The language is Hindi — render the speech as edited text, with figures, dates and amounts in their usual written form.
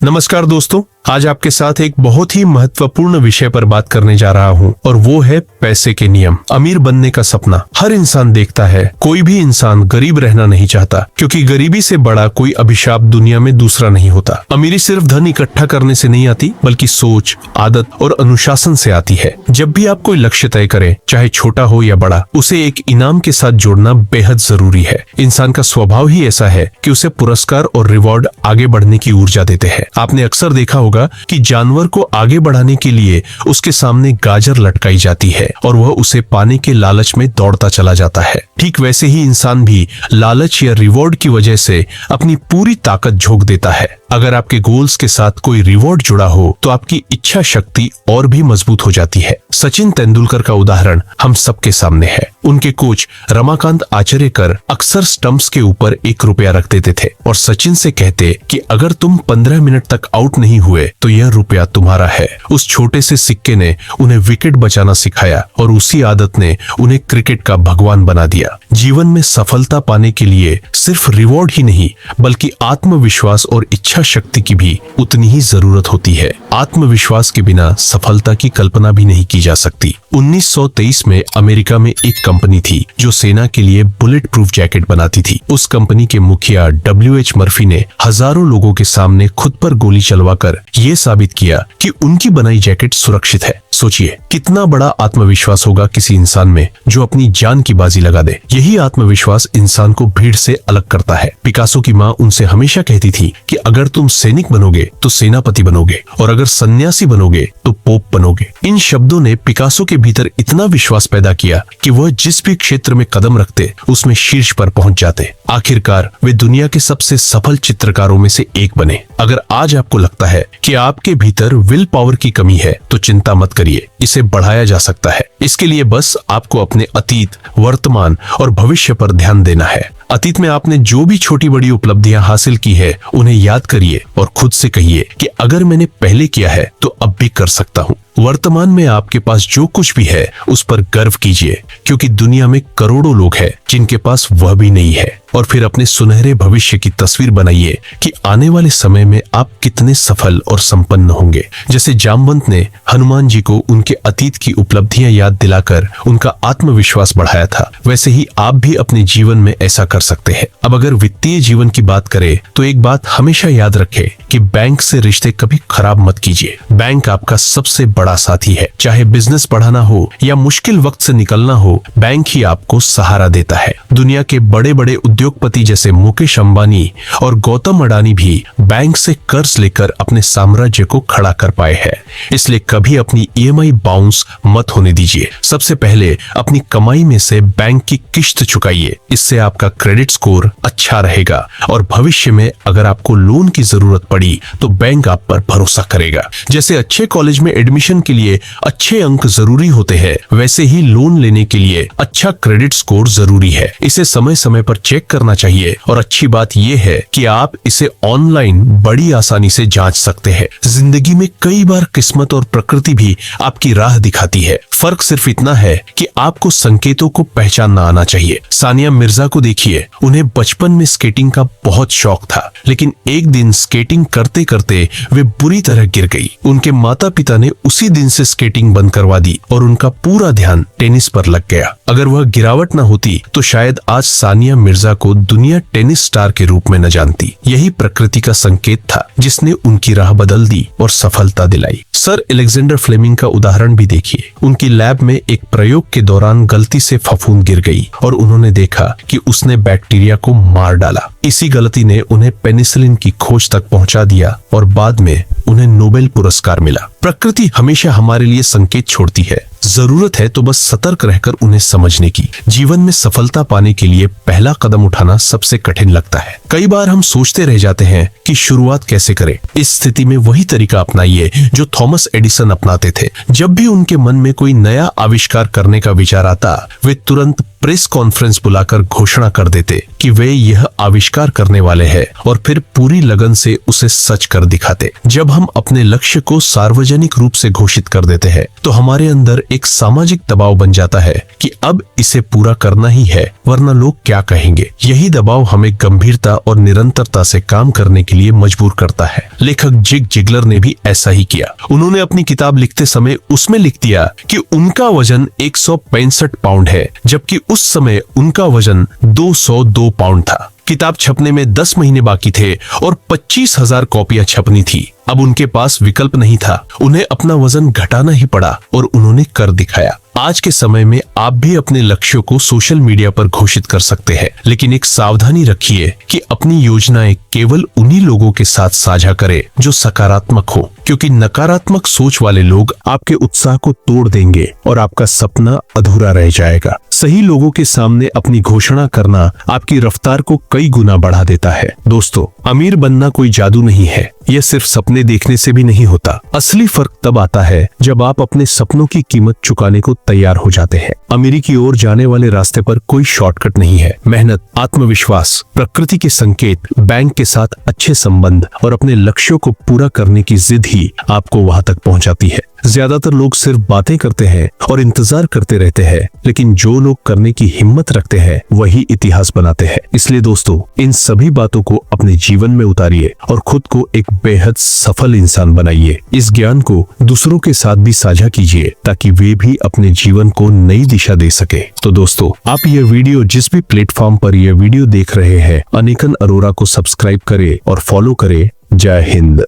नमस्कार दोस्तों, आज आपके साथ एक बहुत ही महत्वपूर्ण विषय पर बात करने जा रहा हूं और वो है पैसे के नियम। अमीर बनने का सपना हर इंसान देखता है। कोई भी इंसान गरीब रहना नहीं चाहता, क्योंकि गरीबी से बड़ा कोई अभिशाप दुनिया में दूसरा नहीं होता। अमीरी सिर्फ धन इकट्ठा करने से नहीं आती, बल्कि सोच, आदत और अनुशासन से आती है। जब भी आप कोई लक्ष्य तय करें, चाहे छोटा हो या बड़ा, उसे एक इनाम के साथ जोड़ना बेहद जरूरी है। इंसान का स्वभाव ही ऐसा है कि उसे पुरस्कार और रिवॉर्ड आगे बढ़ने की ऊर्जा देते हैं। आपने अक्सर देखा होगा कि जानवर को आगे बढ़ाने के लिए उसके सामने गाजर लटकाई जाती है और वह उसे पाने के लालच में दौड़ता चला जाता है। ठीक वैसे ही इंसान भी लालच या रिवॉर्ड की वजह से अपनी पूरी ताकत झोंक देता है। अगर आपके गोल्स के साथ कोई रिवॉर्ड जुड़ा हो तो आपकी इच्छा शक्ति और भी मजबूत हो जाती है। सचिन तेंदुलकर का उदाहरण हम सबके सामने है। उनके कोच रमाकांत आचरेकर अक्सर स्टंप्स के ऊपर ₹1 रख देते थे और सचिन से कहते कि अगर तुम 15 मिनट तक आउट नहीं हुए तो यह रुपया तुम्हारा है। उस छोटे से सिक्के ने उन्हें विकेट बचाना सिखाया और उसी आदत ने उन्हें क्रिकेट का भगवान बना दिया। जीवन में सफलता पाने के लिए सिर्फ रिवॉर्ड ही नहीं, बल्कि आत्मविश्वास और इच्छा शक्ति की भी उतनी ही जरूरत होती है। आत्मविश्वास के बिना सफलता की कल्पना भी नहीं की जा सकती। 1923 में अमेरिका में एक कंपनी थी जो सेना के लिए बुलेट प्रूफ जैकेट बनाती थी। उस कंपनी के मुखिया W.H. मर्फी ने हजारों लोगों के सामने खुद पर गोली चलवाकर ये साबित किया कि उनकी बनाई जैकेट सुरक्षित है। सोचिए कितना बड़ा आत्मविश्वास होगा किसी इंसान में जो अपनी जान की बाजी लगा दे। यही आत्मविश्वास इंसान को भीड़ से अलग करता है। पिकासो की माँ उनसे हमेशा कहती थी कि अगर तुम सैनिक बनोगे तो सेनापति बनोगे और अगर सन्यासी बनोगे तो पोप बनोगे। इन शब्दों ने पिकासो के भीतर इतना विश्वास पैदा किया कि वह जिस भी क्षेत्र में कदम रखते उसमें शीर्ष पर पहुंच जाते। आखिरकार वे दुनिया के सबसे सफल चित्रकारों में से एक बने। अगर आज आपको लगता है कि आपके भीतर विल पावर की कमी है तो चिंता मत करिए, इसे बढ़ाया जा सकता है। इसके लिए बस आपको अपने अतीत, वर्तमान और भविष्य पर ध्यान देना है। अतीत में आपने जो भी छोटी बड़ी उपलब्धियां हासिल की है उन्हें याद करिए और खुद से कहिए कि अगर मैंने पहले किया है तो अब भी कर सकता हूँ। वर्तमान में आपके पास जो कुछ भी है उस पर गर्व कीजिए, क्योंकि दुनिया में करोड़ों लोग हैं जिनके पास वह भी नहीं है। और फिर अपने सुनहरे भविष्य की तस्वीर बनाइए कि आने वाले समय में आप कितने सफल और संपन्न होंगे। जैसे जामवंत ने हनुमान जी को उनके अतीत की उपलब्धियां याद दिलाकर उनका आत्मविश्वास बढ़ाया था, वैसे ही आप भी अपने जीवन में ऐसा कर सकते हैं। अब अगर वित्तीय जीवन की बात करें तो एक बात हमेशा याद रखें कि बैंक से रिश्ते कभी खराब मत कीजिए। बैंक आपका सबसे बड़ा साथी है। चाहे बिजनेस बढ़ाना हो या मुश्किल वक्त से निकलना हो, बैंक ही आपको सहारा देता है। दुनिया के बड़े बड़े उद्योगपति जैसे मुकेश अंबानी और गौतम अडानी भी बैंक से कर्ज लेकर अपने साम्राज्य को खड़ा कर पाए हैं। इसलिए कभी अपनी EMI बाउंस मत होने दीजिए। सबसे पहले अपनी कमाई में से बैंक की किश्त चुकाइए। इससे आपका क्रेडिट स्कोर अच्छा रहेगा और भविष्य में अगर आपको लोन की जरूरत पड़ी तो बैंक आप पर भरोसा करेगा। जैसे अच्छे कॉलेज में एडमिशन के लिए अच्छे अंक जरूरी होते हैं, वैसे ही लोन लेने के लिए अच्छा क्रेडिट स्कोर जरूरी है। इसे समय समय पर चेक करना चाहिए और अच्छी बात यह है कि आप इसे ऑनलाइन बड़ी आसानी से जांच सकते हैं। जिंदगी में कई बार किस्मत और प्रकृति भी आपकी राह दिखाती है। फर्क सिर्फ इतना है कि आपको संकेतों को पहचानना आना चाहिए। सानिया मिर्जा को देखिए, उन्हें बचपन में स्केटिंग का बहुत शौक था, लेकिन एक दिन स्केटिंग करते करते वे बुरी तरह गिर गई। उनके माता पिता ने उसी दिन से स्केटिंग बंद करवा दी और उनका पूरा ध्यान टेनिस पर लग गया। अगर वह गिरावट न होती तो शायद आज सानिया मिर्जा को दुनिया टेनिस स्टार के रूप में न जानती। यही प्रकृति का संकेत था जिसने उनकी राह बदल दी और सफलता दिलाई। सर अलेक्जेंडर फ्लेमिंग का उदाहरण भी देखिए। उनकी लैब में एक प्रयोग के दौरान गलती से फफूंद गिर गई और उन्होंने देखा कि उसने बैक्टीरिया को मार डाला। इसी गलती ने उन्हें पेनिसिलिन की खोज तक पहुंचा दिया और बाद में उन्हें नोबेल पुरस्कार मिला। प्रकृति हमेशा हमारे लिए संकेत छोड़ती है, जरूरत है तो बस सतर्क रहकर उन्हें समझने की। जीवन में सफलता पाने के लिए पहला कदम उठाना सबसे कठिन लगता है। कई बार हम सोचते रह जाते हैं कि शुरुआत कैसे करें। इस स्थिति में वही तरीका अपनाइए जो थॉमस एडिसन अपनाते थे। जब भी उनके मन में कोई नया आविष्कार करने का विचार आता, वे तुरंत प्रेस कॉन्फ्रेंस बुलाकर घोषणा कर देते कि वे यह आविष्कार करने वाले हैं और फिर पूरी लगन से उसे सच कर दिखाते। जब हम अपने लक्ष्य को सार्वजनिक रूप से घोषित कर देते हैं तो हमारे अंदर एक सामाजिक दबाव बन जाता है कि अब इसे पूरा करना ही है, वरना लोग क्या कहेंगे। यही दबाव हमें गंभीरता और निरंतरता से काम करने के लिए मजबूर करता है। लेखक जिग जिगलर ने भी ऐसा ही किया। उन्होंने अपनी किताब लिखते समय उसमें लिख दिया कि उनका वजन 165 पाउंड है, जबकि उस समय उनका वजन 202 पाउंड था। किताब छपने में 10 महीने बाकी थे और 25,000 कॉपियां छपनी थी। अब उनके पास विकल्प नहीं था, उन्हें अपना वजन घटाना ही पड़ा और उन्होंने कर दिखाया। आज के समय में आप भी अपने लक्ष्यों को सोशल मीडिया पर घोषित कर सकते हैं, लेकिन एक सावधानी रखिए कि अपनी योजनाएं केवल उन्हीं लोगों के साथ साझा करें जो सकारात्मक हो, क्योंकि नकारात्मक सोच वाले लोग आपके उत्साह को तोड़ देंगे और आपका सपना अधूरा रह जाएगा। सही लोगों के सामने अपनी घोषणा करना आपकी रफ्तार को कई गुना बढ़ा देता है। दोस्तों, अमीर बनना कोई जादू नहीं है, यह सिर्फ सपने देखने से भी नहीं होता। असली फर्क तब आता है जब आप अपने सपनों की कीमत चुकाने को तैयार हो जाते हैं। अमीरी की ओर जाने वाले रास्ते पर कोई शॉर्टकट नहीं है। मेहनत, आत्मविश्वास, प्रकृति के संकेत, बैंक के साथ अच्छे संबंध और अपने लक्ष्यों को पूरा करने की जिद ही आपको वहां तक पहुंचाती है। ज्यादातर लोग सिर्फ बातें करते हैं और इंतजार करते रहते हैं, लेकिन जो लोग करने की हिम्मत रखते हैं वही इतिहास बनाते हैं। इसलिए दोस्तों, इन सभी बातों को अपने जीवन में उतारिए और खुद को एक बेहद सफल इंसान बनाइए। इस ज्ञान को दूसरों के साथ भी साझा कीजिए ताकि वे भी अपने जीवन को नई दिशा दे सके। तो दोस्तों, आप ये वीडियो जिस भी प्लेटफॉर्म पर यह वीडियो देख रहे हैं, अनिकेत अरोरा को सब्सक्राइब करें और फॉलो करें। जय हिंद।